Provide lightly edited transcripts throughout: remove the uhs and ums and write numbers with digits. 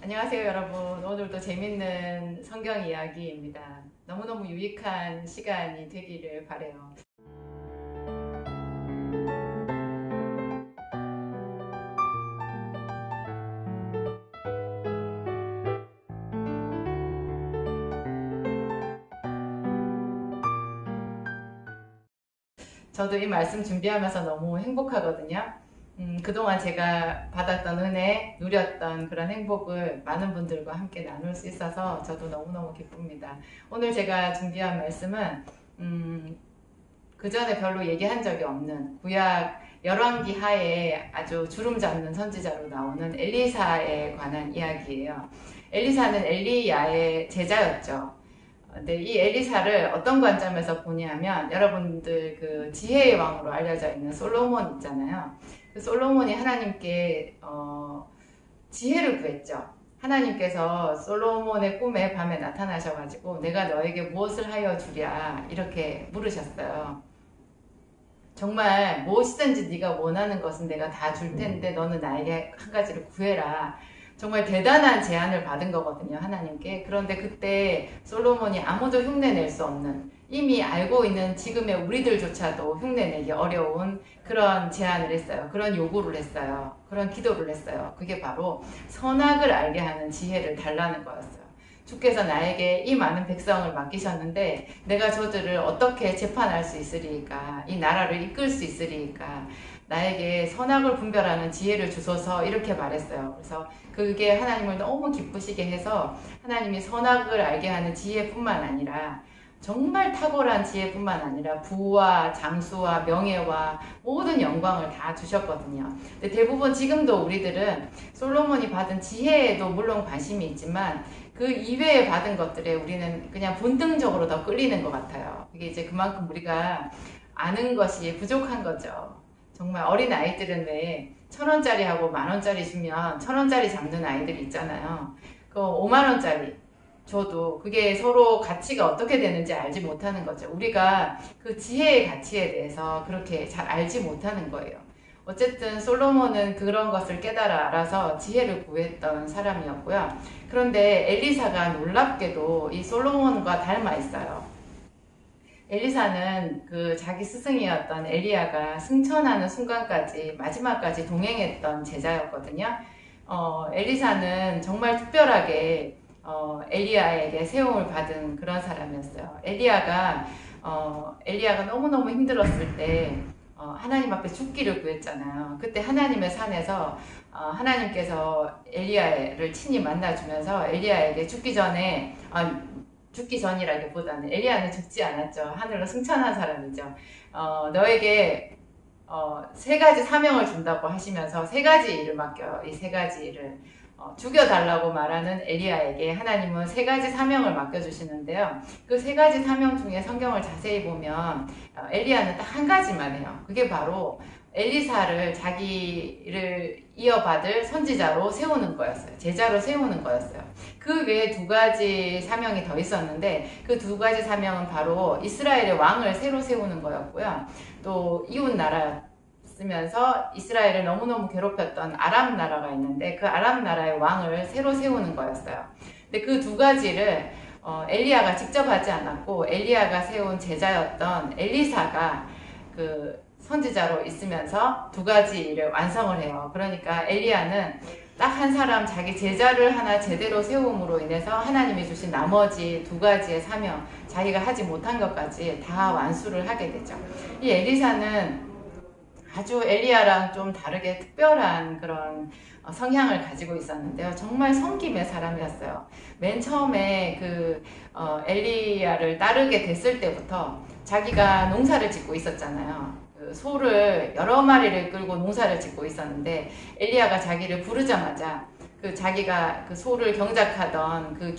안녕하세요 여러분. 오늘도 재밌는 성경 이야기입니다. 너무너무 유익한 시간이 되기를 바라요. 저도 이 말씀 준비하면서 너무 행복하거든요. 그동안 제가 받았던 은혜, 누렸던 그런 행복을 많은 분들과 함께 나눌 수 있어서 저도 너무너무 기쁩니다. 오늘 제가 준비한 말씀은 그 전에 별로 얘기한 적이 없는 구약 열왕기 하에 아주 주름 잡는 선지자로 나오는 엘리사에 관한 이야기예요. 엘리사는 엘리야의 제자였죠. 근데 이 엘리사를 어떤 관점에서 보냐면 여러분들 그 지혜의 왕으로 알려져 있는 솔로몬 있잖아요. 그 솔로몬이 하나님께 지혜를 구했죠. 하나님께서 솔로몬의 꿈에 밤에 나타나셔가지고 내가 너에게 무엇을 하여 주랴 이렇게 물으셨어요. 정말 무엇이든지 네가 원하는 것은 내가 다 줄 텐데 너는 나에게 한 가지를 구해라. 정말 대단한 제안을 받은 거거든요, 하나님께. 그런데 그때 솔로몬이 아무도 흉내낼 수 없는, 이미 알고 있는 지금의 우리들조차도 흉내내기 어려운 그런 제안을 했어요. 그런 요구를 했어요. 그런 기도를 했어요. 그게 바로 선악을 알게 하는 지혜를 달라는 거였어요. 주께서 나에게 이 많은 백성을 맡기셨는데 내가 저들을 어떻게 재판할 수 있으리까, 이 나라를 이끌 수 있으리까, 나에게 선악을 분별하는 지혜를 주소서, 이렇게 말했어요. 그래서 그게 하나님을 너무 기쁘시게 해서 하나님이 선악을 알게 하는 지혜뿐만 아니라 정말 탁월한 지혜뿐만 아니라 부와 장수와 명예와 모든 영광을 다 주셨거든요. 근데 대부분 지금도 우리들은 솔로몬이 받은 지혜에도 물론 관심이 있지만 그 이외에 받은 것들에 우리는 그냥 본능적으로 더 끌리는 것 같아요. 이게 이제 그만큼 우리가 아는 것이 부족한 거죠. 정말 어린 아이들은 왜 1,000원짜리하고 10,000원짜리 주면 1,000원짜리 잡는 아이들이 있잖아요. 그 50,000원짜리 줘도 그게 서로 가치가 어떻게 되는지 알지 못하는 거죠. 우리가 그 지혜의 가치에 대해서 그렇게 잘 알지 못하는 거예요. 어쨌든 솔로몬은 그런 것을 깨달아 알아서 지혜를 구했던 사람이었고요. 그런데 엘리사가 놀랍게도 이 솔로몬과 닮아 있어요. 엘리사는 그 자기 스승이었던 엘리야가 승천하는 순간까지 마지막까지 동행했던 제자였거든요. 엘리사는 정말 특별하게 엘리야에게 세움을 받은 그런 사람이었어요. 엘리야가 너무너무 힘들었을 때 하나님 앞에 죽기를 구했잖아요. 그때 하나님의 산에서 하나님께서 엘리야를 친히 만나주면서 엘리야에게 죽기 전이라기보다는 엘리야는 죽지 않았죠. 하늘로 승천한 사람이죠. 너에게 3가지 사명을 준다고 하시면서 3가지 일을 맡겨요. 이 3가지 일을 죽여달라고 말하는 엘리야에게 하나님은 3가지 사명을 맡겨주시는데요. 그 3가지 사명 중에 성경을 자세히 보면 엘리야는 딱 한 가지만 해요. 그게 바로 엘리사를 자기를 이어받을 선지자로 세우는 거였어요. 제자로 세우는 거였어요. 그 외에 2가지 사명이 더 있었는데 그 2가지 사명은 바로 이스라엘의 왕을 새로 세우는 거였고요. 또 이웃 나라 쓰면서 이스라엘을 너무너무 괴롭혔던 아람 나라가 있는데 그 아람 나라의 왕을 새로 세우는 거였어요. 근데 그 2가지를 엘리야가 직접 하지 않았고 엘리야가 세운 제자였던 엘리사가 그 선지자로 있으면서 2가지 일을 완성을 해요. 그러니까 엘리야는 딱 한 사람 자기 제자를 하나 제대로 세움으로 인해서 하나님이 주신 나머지 2가지의 사명, 자기가 하지 못한 것까지 다 완수를 하게 되죠. 이 엘리사는 아주 엘리야랑 좀 다르게 특별한 그런 성향을 가지고 있었는데요. 정말 섬김의 사람이었어요. 맨 처음에 엘리야를 따르게 됐을 때부터 자기가 농사를 짓고 있었잖아요. 그 소를 여러 마리를 끌고 농사를 짓고 있었는데 엘리야가 자기를 부르자마자 자기가 그 소를 경작하던 그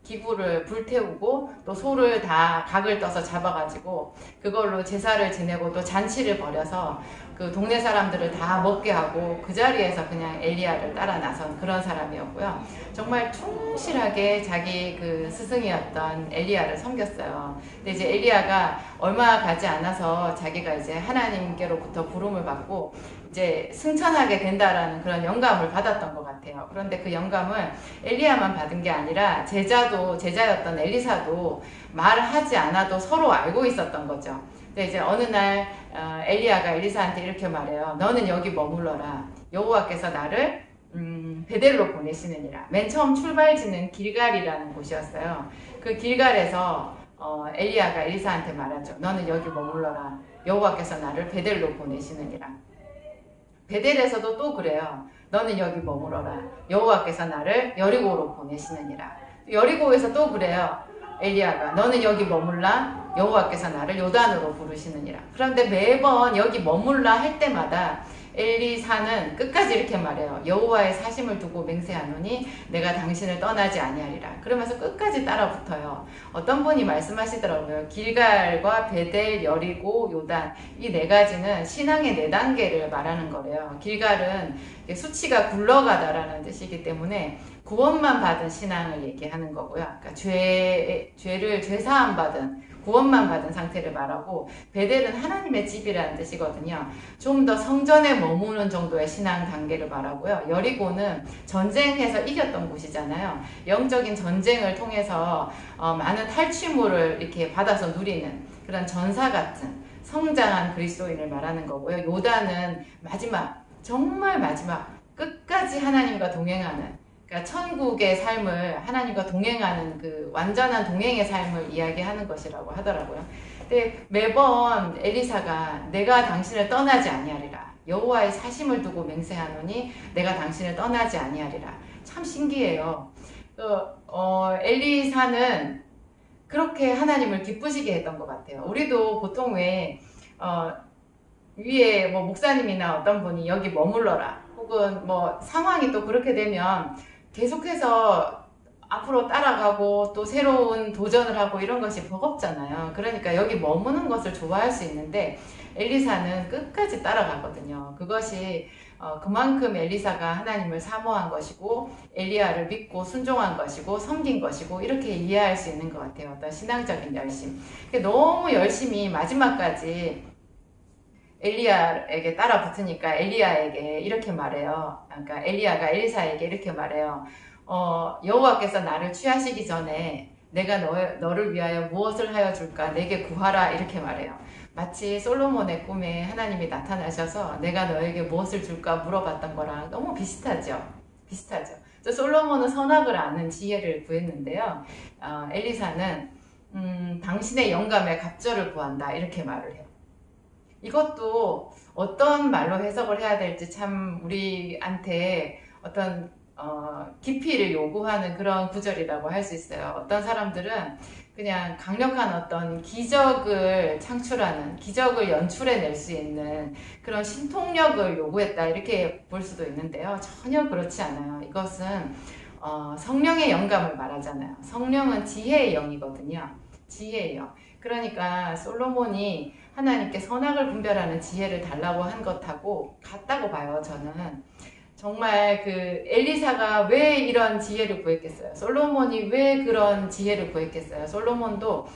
기구를 불태우고 또 소를 다 각을 떠서 잡아가지고 그걸로 제사를 지내고 또 잔치를 벌여서 그 동네 사람들을 다 먹게 하고 그 자리에서 그냥 엘리야를 따라 나선 그런 사람이었고요. 정말 충실하게 자기 그 스승이었던 엘리야를 섬겼어요. 근데 이제 엘리야가 얼마 가지 않아서 자기가 이제 하나님께로부터 부름을 받고 이제 승천하게 된다라는 그런 영감을 받았던 것 같아요. 그런데 그 영감을 엘리야만 받은 게 아니라 제자였던 엘리사도 말을 하지 않아도 서로 알고 있었던 거죠. 근데 이제 어느 날 엘리야가 엘리사한테 이렇게 말해요. 너는 여기 머물러라. 여호와께서 나를 베델로 보내시느니라. 맨 처음 출발지는 길갈이라는 곳이었어요. 그 길갈에서 엘리야가 엘리사한테 말하죠. 너는 여기 머물러라. 여호와께서 나를 베델로 보내시느니라. 베델에서도 또 그래요. 너는 여기 머물러라. 여호와께서 나를 여리고로 보내시느니라. 여리고에서 또 그래요. 엘리야가 너는 여기 머물라. 여호와께서 나를 요단으로 부르시느니라. 그런데 매번 여기 머물라 할 때마다 엘리사는 끝까지 이렇게 말해요. 여호와의 사심을 두고 맹세하노니 내가 당신을 떠나지 아니하리라. 그러면서 끝까지 따라붙어요. 어떤 분이 말씀하시더라고요. 길갈과 베델, 여리고, 요단 이 네 가지는 신앙의 네 단계를 말하는 거래요. 길갈은 수치가 굴러가다라는 뜻이기 때문에 구원만 받은 신앙을 얘기하는 거고요. 그러니까 죄 사함 받은 구원만 받은 상태를 말하고, 베델은 하나님의 집이라는 뜻이거든요. 좀 더 성전에 머무는 정도의 신앙 단계를 말하고요. 여리고는 전쟁해서 이겼던 곳이잖아요. 영적인 전쟁을 통해서 많은 탈취물을 이렇게 받아서 누리는 그런 전사 같은 성장한 그리스도인을 말하는 거고요. 요단은 마지막, 정말 마지막 끝까지 하나님과 동행하는, 그러니까 천국의 삶을 하나님과 동행하는 그 완전한 동행의 삶을 이야기하는 것이라고 하더라고요. 근데 매번 엘리사가 내가 당신을 떠나지 아니하리라. 여호와의 사심을 두고 맹세하노니 내가 당신을 떠나지 아니하리라. 참 신기해요. 엘리사는 그렇게 하나님을 기쁘시게 했던 것 같아요. 우리도 보통 위에 뭐 목사님이나 어떤 분이 여기 머물러라. 혹은 뭐 상황이 또 그렇게 되면 계속해서 앞으로 따라가고 또 새로운 도전을 하고 이런 것이 버겁잖아요. 그러니까 여기 머무는 것을 좋아할 수 있는데 엘리사는 끝까지 따라가거든요. 그것이 그만큼 엘리사가 하나님을 사모한 것이고 엘리야를 믿고 순종한 것이고 섬긴 것이고 이렇게 이해할 수 있는 것 같아요. 어떤 신앙적인 열심. 너무 열심히 마지막까지 엘리야에게 따라 붙으니까 엘리야에게 이렇게 말해요. 그러니까 엘리야가 엘리사에게 이렇게 말해요. 여호와께서 나를 취하시기 전에 내가 너를 위하여 무엇을 하여 줄까? 내게 구하라. 이렇게 말해요. 마치 솔로몬의 꿈에 하나님이 나타나셔서 내가 너에게 무엇을 줄까 물어봤던 거랑 너무 비슷하죠. 솔로몬은 선악을 아는 지혜를 구했는데요. 엘리사는 당신의 영감에 갑절을 구한다. 이렇게 말을 해요. 이것도 어떤 말로 해석을 해야 될지 참 우리한테 어떤 깊이를 요구하는 그런 구절이라고 할 수 있어요. 어떤 사람들은 그냥 강력한 어떤 기적을 창출하는, 기적을 연출해낼 수 있는 그런 신통력을 요구했다 이렇게 볼 수도 있는데요. 전혀 그렇지 않아요. 이것은 성령의 영감을 말하잖아요. 성령은 지혜의 영이거든요. 지혜의 영. 그러니까 솔로몬이 하나님께 선악을 분별하는 지혜를 달라고 한 것하고 같다고 봐요. 저는 정말 그 엘리사가 왜 이런 지혜를 구했겠어요? 솔로몬이 왜 그런 지혜를 구했겠어요? 솔로몬도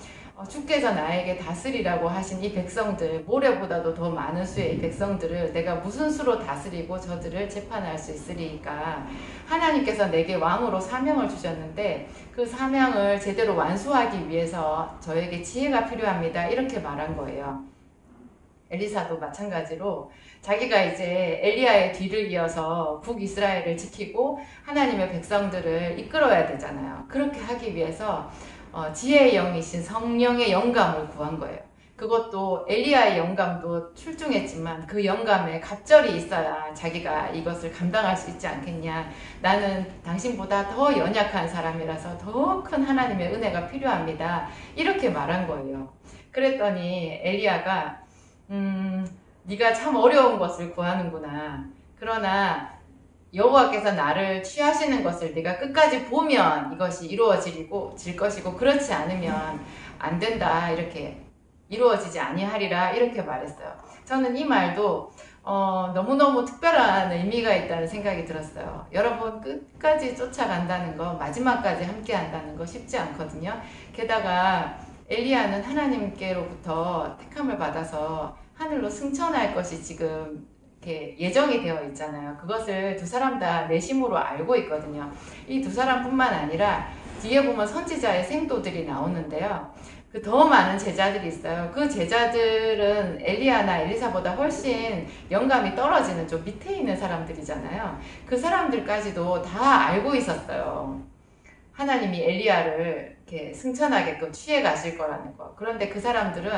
주께서 나에게 다스리라고 하신 이 백성들, 모래보다도 더 많은 수의 백성들을 내가 무슨 수로 다스리고 저들을 재판할 수 있으리까? 하나님께서 내게 왕으로 사명을 주셨는데 그 사명을 제대로 완수하기 위해서 저에게 지혜가 필요합니다. 이렇게 말한 거예요. 엘리사도 마찬가지로 자기가 이제 엘리야의 뒤를 이어서 북이스라엘을 지키고 하나님의 백성들을 이끌어야 되잖아요. 그렇게 하기 위해서 지혜의 영이신 성령의 영감을 구한 거예요. 그것도 엘리야의 영감도 출중했지만 그 영감에 갑절이 있어야 자기가 이것을 감당할 수 있지 않겠냐. 나는 당신보다 더 연약한 사람이라서 더 큰 하나님의 은혜가 필요합니다. 이렇게 말한 거예요. 그랬더니 엘리야가 네가 참 어려운 것을 구하는구나. 그러나 여호와께서 나를 취하시는 것을 네가 끝까지 보면 이것이 이루어질 것이고 그렇지 않으면 안 된다. 이렇게 이루어지지 아니하리라. 이렇게 말했어요. 저는 이 말도 너무너무 특별한 의미가 있다는 생각이 들었어요. 여러분 끝까지 쫓아간다는 거, 마지막까지 함께 한다는 거 쉽지 않거든요. 게다가 엘리야는 하나님께로부터 택함을 받아서 하늘로 승천할 것이 지금 이렇게 예정이 되어 있잖아요. 그것을 두 사람 다 내심으로 알고 있거든요. 이 두 사람뿐만 아니라 뒤에 보면 선지자의 생도들이 나오는데요. 그 더 많은 제자들이 있어요. 그 제자들은 엘리야나 엘리사보다 훨씬 영감이 떨어지는 좀 밑에 있는 사람들이잖아요. 그 사람들까지도 다 알고 있었어요. 하나님이 엘리야를 이렇게 승천하게끔 취해 가실 거라는 거. 그런데 그 사람들은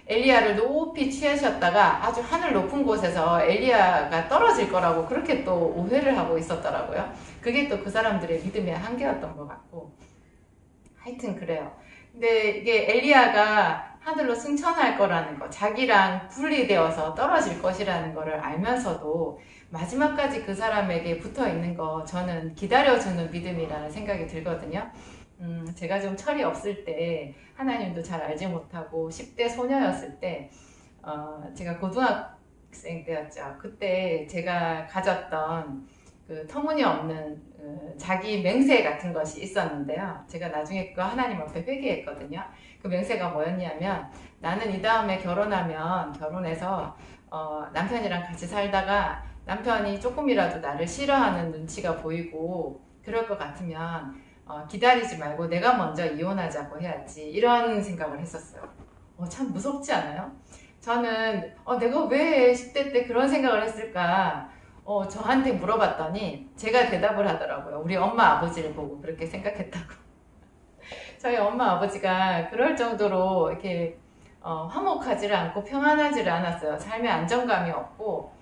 엘리야를 높이 취하셨다가 아주 하늘 높은 곳에서 엘리야가 떨어질 거라고 그렇게 또 오해를 하고 있었더라고요. 그게 또 그 사람들의 믿음의 한계였던 것 같고. 하여튼 그래요. 근데 이게 엘리야가 하늘로 승천할 거라는 거, 자기랑 분리되어서 떨어질 것이라는 거를 알면서도 마지막까지 그 사람에게 붙어 있는 거 저는 기다려주는 믿음이라는 생각이 들거든요. 제가 좀 철이 없을 때 하나님도 잘 알지 못하고 10대 소녀였을 때 제가 고등학생 때였죠. 그때 제가 가졌던 그 터무니없는 자기 맹세 같은 것이 있었는데요. 제가 나중에 그거 하나님 앞에 회개했거든요. 그 맹세가 뭐였냐면 나는 이 다음에 결혼해서 남편이랑 같이 살다가 남편이 조금이라도 나를 싫어하는 눈치가 보이고 그럴 것 같으면 기다리지 말고 내가 먼저 이혼하자고 해야지, 이런 생각을 했었어요. 참 무섭지 않아요? 저는 내가 왜 10대 때 그런 생각을 했을까 저한테 물어봤더니 제가 대답을 하더라고요. 우리 엄마 아버지를 보고 그렇게 생각했다고. 저희 엄마 아버지가 그럴 정도로 이렇게 화목하지를 않고 평안하지를 않았어요. 삶에 안정감이 없고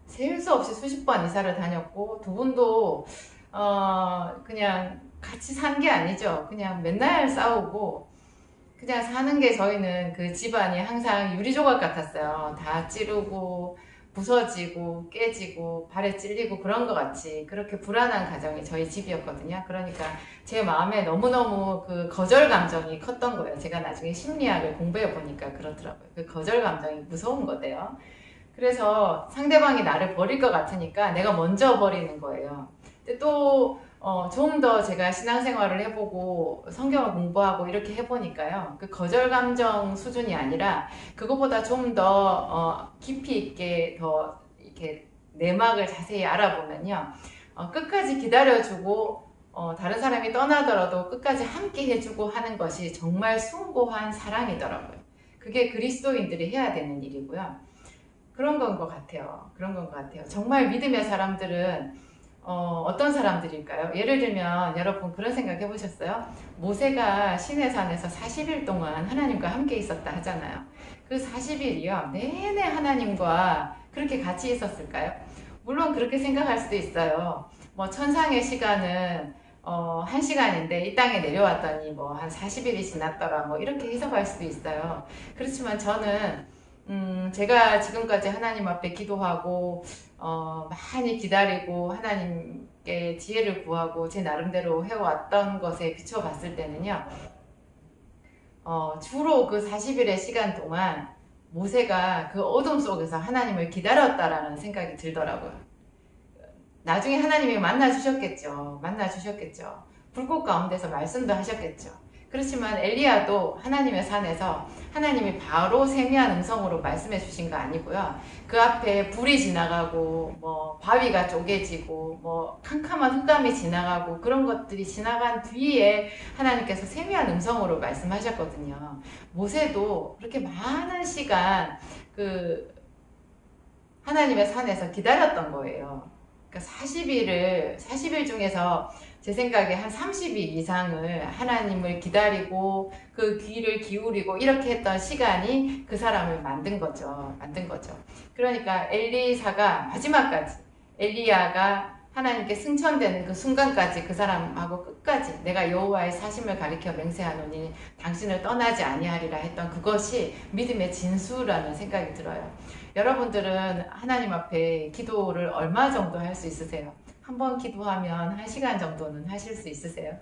셀 수 없이 수십 번 이사를 다녔고 두 분도 그냥 같이 산 게 아니죠. 그냥 맨날 싸우고 그냥 사는 게 저희는 그 집안이 항상 유리조각 같았어요. 다 찌르고 부서지고 깨지고 발에 찔리고 그런 것 같이 그렇게 불안한 가정이 저희 집이었거든요. 그러니까 제 마음에 너무너무 그 거절 감정이 컸던 거예요. 제가 나중에 심리학을 공부해 보니까 그렇더라고요. 그 거절 감정이 무서운 거대요. 그래서 상대방이 나를 버릴 것 같으니까 내가 먼저 버리는 거예요. 근데 또 좀 더 제가 신앙생활을 해보고 성경을 공부하고 이렇게 해보니까요. 그 거절 감정 수준이 아니라 그것보다 좀 더 깊이 있게 더 이렇게 내막을 자세히 알아보면요. 끝까지 기다려주고 다른 사람이 떠나더라도 끝까지 함께 해주고 하는 것이 정말 숭고한 사랑이더라고요. 그게 그리스도인들이 해야 되는 일이고요. 그런 건 것 같아요. 그런 건 것 같아요. 정말 믿음의 사람들은 어떤 사람들일까요? 예를 들면 여러분 그런 생각 해보셨어요? 모세가 시내산에서 40일 동안 하나님과 함께 있었다 하잖아요. 그 40일이요 내내 하나님과 그렇게 같이 있었을까요? 물론 그렇게 생각할 수도 있어요. 뭐 천상의 시간은 1시간인데 이 땅에 내려왔더니 뭐 한 40일이 지났더라 뭐 이렇게 해석할 수도 있어요. 그렇지만 저는 제가 지금까지 하나님 앞에 기도하고 많이 기다리고 하나님께 지혜를 구하고 제 나름대로 해왔던 것에 비춰봤을 때는요. 주로 그 40일의 시간 동안 모세가 그 어둠 속에서 하나님을 기다렸다라는 생각이 들더라고요. 나중에 하나님이 만나주셨겠죠. 불꽃 가운데서 말씀도 하셨겠죠. 그렇지만 엘리야도 하나님의 산에서 하나님이 바로 세미한 음성으로 말씀해 주신 거 아니고요. 그 앞에 불이 지나가고 뭐 바위가 쪼개지고 뭐 캄캄한 흑암이 지나가고 그런 것들이 지나간 뒤에 하나님께서 세미한 음성으로 말씀하셨거든요. 모세도 그렇게 많은 시간 그 하나님의 산에서 기다렸던 거예요. 그러니까 40일 중에서 제 생각에 한 30일 이상을 하나님을 기다리고 그 귀를 기울이고 이렇게 했던 시간이 그 사람을 만든 거죠. 그러니까 엘리사가 마지막까지 엘리야가 하나님께 승천되는 그 순간까지 그 사람하고 끝까지 내가 여호와의 사심을 가리켜 맹세하노니 당신을 떠나지 아니하리라 했던 그것이 믿음의 진수라는 생각이 들어요. 여러분들은 하나님 앞에 기도를 얼마 정도 할 수 있으세요? 한번 기도하면 1시간 정도는 하실 수 있으세요?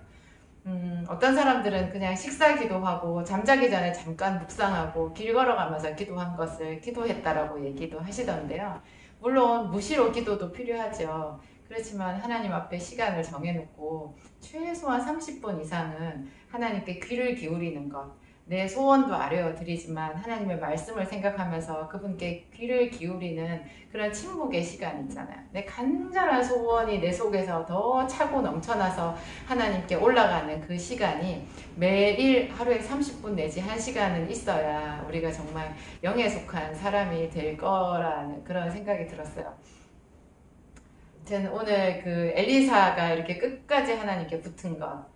어떤 사람들은 그냥 식사 기도하고 잠자기 전에 잠깐 묵상하고 길 걸어가면서 기도한 것을 기도했다라고 얘기도 하시던데요. 물론 무시로 기도도 필요하죠. 그렇지만 하나님 앞에 시간을 정해놓고 최소한 30분 이상은 하나님께 귀를 기울이는 것, 내 소원도 아뢰어 드리지만 하나님의 말씀을 생각하면서 그분께 귀를 기울이는 그런 침묵의 시간 있잖아요. 내 간절한 소원이 내 속에서 더 차고 넘쳐나서 하나님께 올라가는 그 시간이 매일 하루에 30분 내지 1시간은 있어야 우리가 정말 영에 속한 사람이 될 거라는 그런 생각이 들었어요. 저는 오늘 그 엘리사가 이렇게 끝까지 하나님께 붙은 것,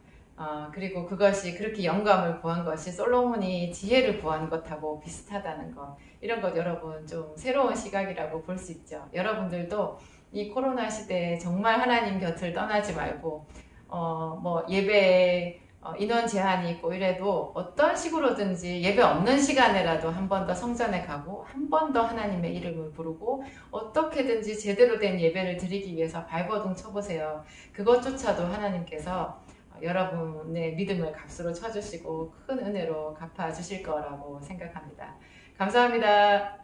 그리고 그것이 그렇게 영감을 구한 것이 솔로몬이 지혜를 구한 것하고 비슷하다는 것, 이런 것 여러분 좀 새로운 시각이라고 볼 수 있죠. 여러분들도 이 코로나 시대에 정말 하나님 곁을 떠나지 말고 뭐 예배에 인원 제한이 있고 이래도 어떤 식으로든지 예배 없는 시간에라도 한 번 더 성전에 가고 한 번 더 하나님의 이름을 부르고 어떻게든지 제대로 된 예배를 드리기 위해서 발버둥 쳐보세요. 그것조차도 하나님께서 여러분의 믿음을 값으로 쳐주시고 큰 은혜로 갚아주실 거라고 생각합니다. 감사합니다.